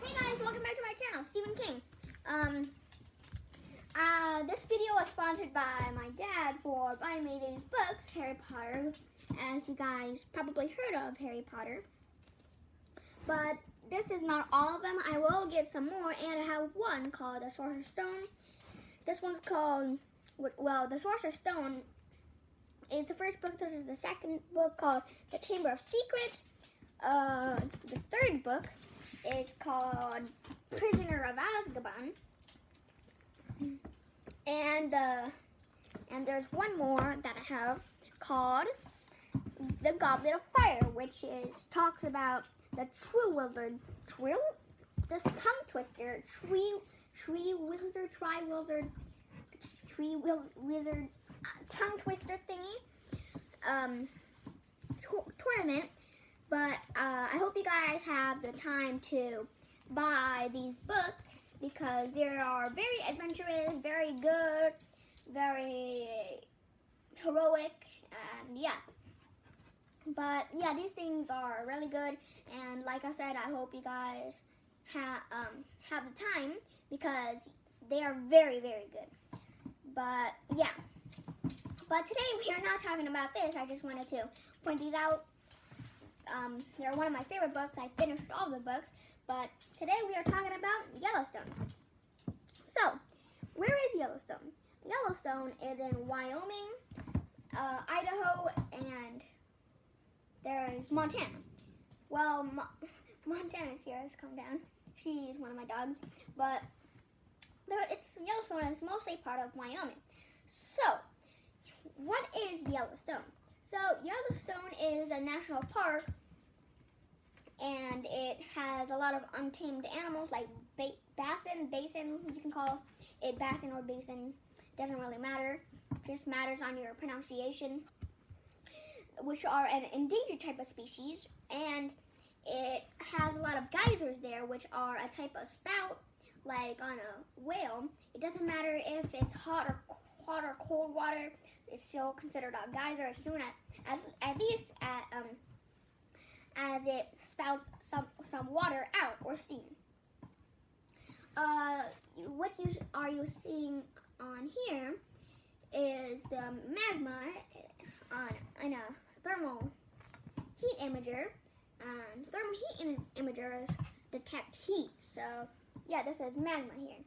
Hey guys, welcome back to my channel, Stephen King. This video was sponsored by my dad for buying me these books, Harry Potter, as you guys probably heard of Harry Potter. But this is not all of them. I will get some more, and I have one called The Sorcerer's Stone. This one's called, well, The Sorcerer's Stone is the first book. This is the second book called The Chamber of Secrets. The third book is called Prisoner of Azkaban. And there's one more that I have called The Goblet of Fire, which talks about the true wizard, this tongue twister, wizard tongue twister thingy tournament. But I hope you guys have the time to buy these books because they are very adventurous, very good, very heroic, and yeah. But yeah, these things are really good, and like I said, I hope you guys have the time because they are very, very good. But yeah. But today we are not talking about this. I just wanted to point these out. They're one of my favorite books. I finished all the books, but today we are talking about Yellowstone. So, where is Yellowstone? Yellowstone is in Wyoming, Idaho, and there's Montana. Well, Montana's here. Let's calm down. She's one of my dogs, but Yellowstone is mostly part of Wyoming. So, what is Yellowstone? So, Yellowstone is a national park, and it has a lot of untamed animals like basin, you can call it basin or basin, doesn't really matter, just matters on your pronunciation, which are an endangered type of species, and it has a lot of geysers there, which are a type of spout, like on a whale. It doesn't matter if it's hot or cold water, it's still considered a geyser as soon as it spouts some water out or steam. What are you seeing on here is the magma in a thermal heat imager, and thermal heat imagers detect heat. So yeah, this is magma here.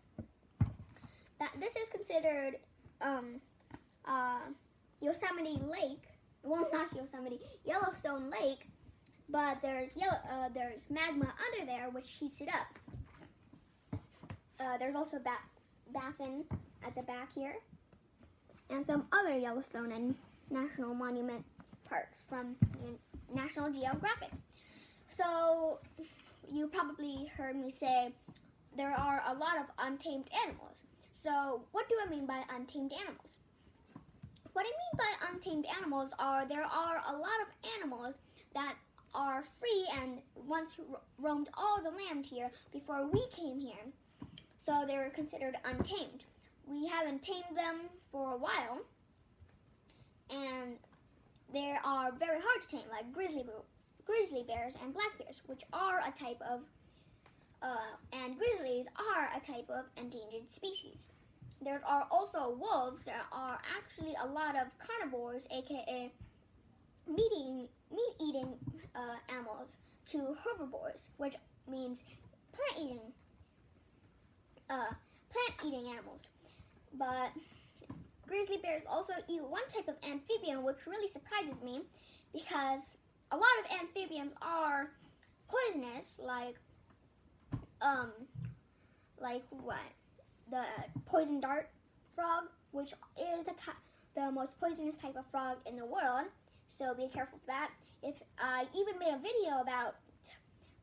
This is considered Yosemite Lake. Well, not Yosemite, Yellowstone Lake, but there's magma under there which heats it up. There's also basin at the back here, and some other Yellowstone and National Monument parks from National Geographic. So you probably heard me say there are a lot of untamed animals. So what do I mean by untamed animals? What I mean by untamed animals are there are a lot of animals that are free and once roamed all the land here before we came here. So they're considered untamed. We haven't tamed them for a while, and they are very hard to tame, like grizzly bears and black bears, which are a type of, and grizzlies are a type of endangered species. There are also wolves. There are actually a lot of carnivores, aka meat-eating animals, to herbivores, which means plant-eating animals. But grizzly bears also eat one type of amphibian, which really surprises me, because a lot of amphibians are poisonous, like what? The poison dart frog, which is the most poisonous type of frog in the world, so be careful of that. If I even made a video about,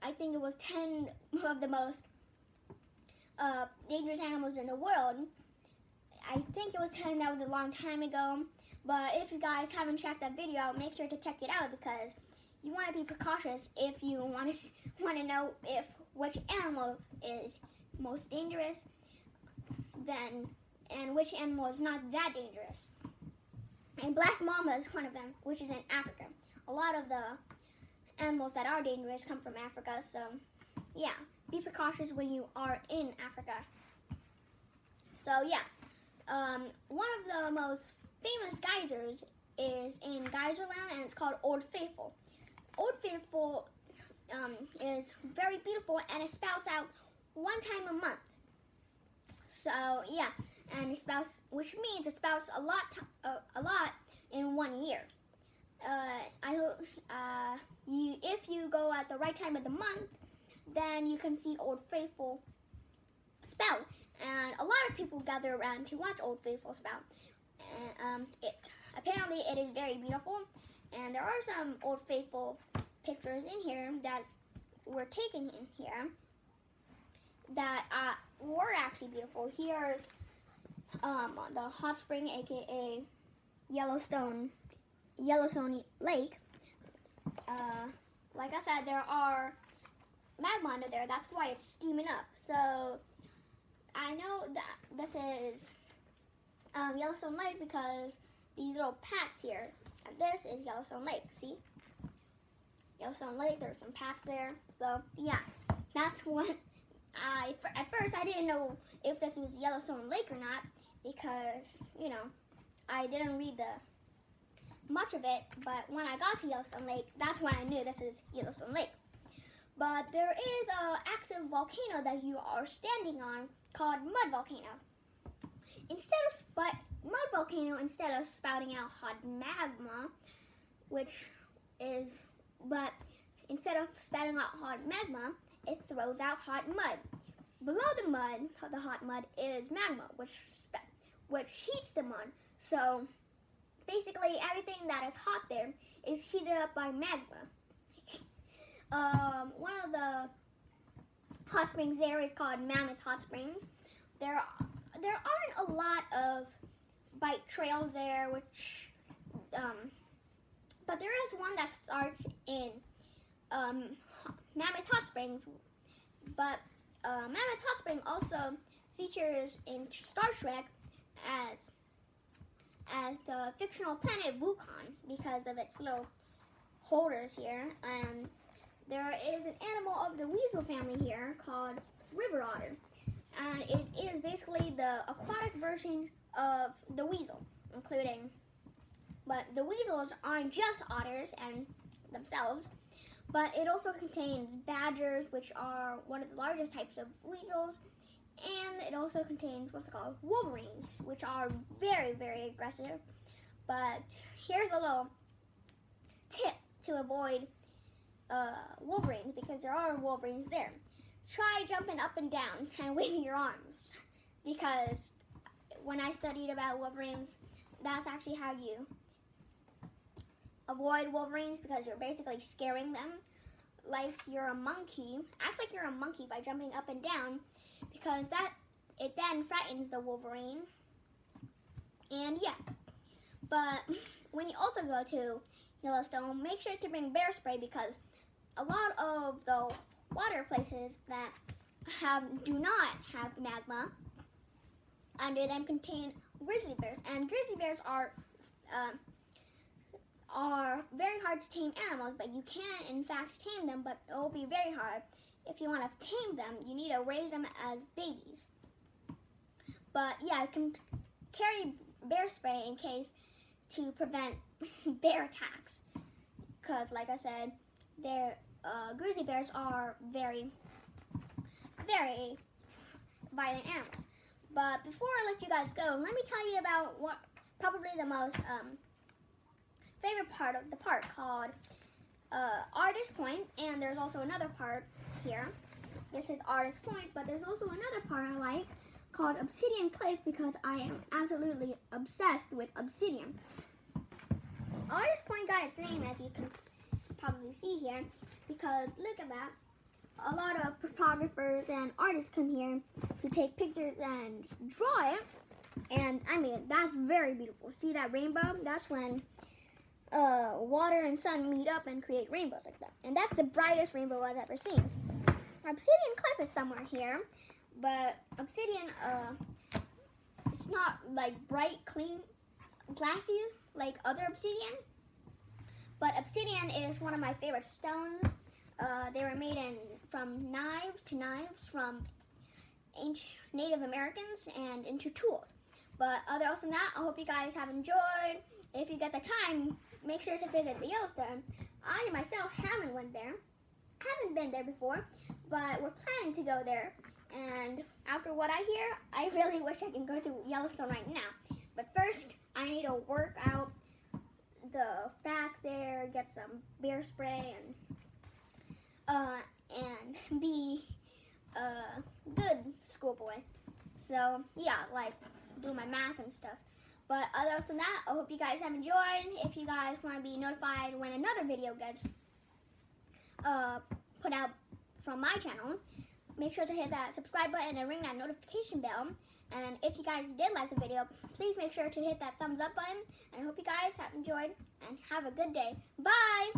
I think it was 10 of the most dangerous animals in the world. I think it was 10, that was a long time ago, but if you guys haven't checked that video out, make sure to check it out because you want to be precautious if you want to know which animal is most dangerous, and which animal is not that dangerous. And black mamba is one of them, which is in Africa. A lot of the animals that are dangerous come from Africa, so yeah, be precautious when you are in Africa. So yeah, one of the most famous geysers is in Geyserland, and it's called Old Faithful. Old Faithful is very beautiful, and it spouts out one time a month. So yeah, and it spouts, which means it spouts a lot in 1 year. If you go at the right time of the month, then you can see Old Faithful spout, and a lot of people gather around to watch Old Faithful spout. And apparently it is very beautiful, and there are some Old Faithful pictures in here that were taken in here that were actually beautiful. Here's the hot spring, aka Yellowstone Lake. Like I said, there are magma under there. That's why it's steaming up. So I know that this is Yellowstone Lake because these little paths here. And this is Yellowstone Lake. See? Yellowstone Lake. There's some paths there. So yeah, that's what at first I didn't know if this was Yellowstone Lake or not because, you know, I didn't read much of it, but when I got to Yellowstone Lake, that's when I knew this is Yellowstone Lake. But there is an active volcano that you are standing on called Mud Volcano. Instead of spouting out hot magma, instead of spouting out hot magma, it throws out hot mud. Below the hot mud is magma, which heats the mud. So basically, everything that is hot there is heated up by magma. One of the hot springs there is called Mammoth Hot Springs. There aren't a lot of bike trails there, but there is one that starts in Mammoth Hot Springs. But Mammoth Hot Spring also features in Star Trek as the fictional planet Vulcan because of its little holders here. And there is an animal of the weasel family here called river otter, and it is basically the aquatic version of the weasel, but the weasels aren't just otters and themselves, but it also contains badgers, which are one of the largest types of weasels, and it also contains what's called wolverines, which are very, very aggressive. But here's a little tip to avoid wolverines, because there are wolverines there. Try jumping up and down and waving your arms, because when I studied about wolverines, that's actually how you avoid wolverines, because you're basically scaring them like you're a monkey. Act like you're a monkey by jumping up and down, because it then frightens the wolverine. And yeah, but when you also go to Yellowstone, make sure to bring bear spray, because a lot of the water places that do not have magma under them contain grizzly bears, and grizzly bears are very hard to tame animals, but you can in fact tame them, but it will be very hard. If you want to tame them, you need to raise them as babies. But yeah, you can carry bear spray in case to prevent bear attacks, because like I said, grizzly bears are very, very violent animals. But before I let you guys go, let me tell you about what probably the most favorite part of the park, called Artist Point. And there's also another part here. This is Artist Point, but there's also another part I like called Obsidian Cliff, because I am absolutely obsessed with obsidian. Artist Point got its name, as you can probably see here, because look at that. A lot of photographers and artists come here to take pictures and draw it. And I mean, that's very beautiful. See that rainbow? That's when water and sun meet up and create rainbows like that. And that's the brightest rainbow I've ever seen. Obsidian Cliff is somewhere here, but obsidian, it's not like bright, clean, glassy like other obsidian. But obsidian is one of my favorite stones. They were made from from knives to knives from ancient Native Americans and into tools. But other than that, I hope you guys have enjoyed. If you get the time, make sure to visit the Yellowstone. I myself haven't went there. Haven't been there before, but we're planning to go there. And after what I hear, I really wish I can go to Yellowstone right now. But first, I need to work out the facts there, get some bear spray, and be a good schoolboy. So yeah, like do my math and stuff. But other than that, I hope you guys have enjoyed. If you guys want to be notified when another video gets put out from my channel, make sure to hit that subscribe button and ring that notification bell. And if you guys did like the video, please make sure to hit that thumbs up button. And I hope you guys have enjoyed and have a good day. Bye!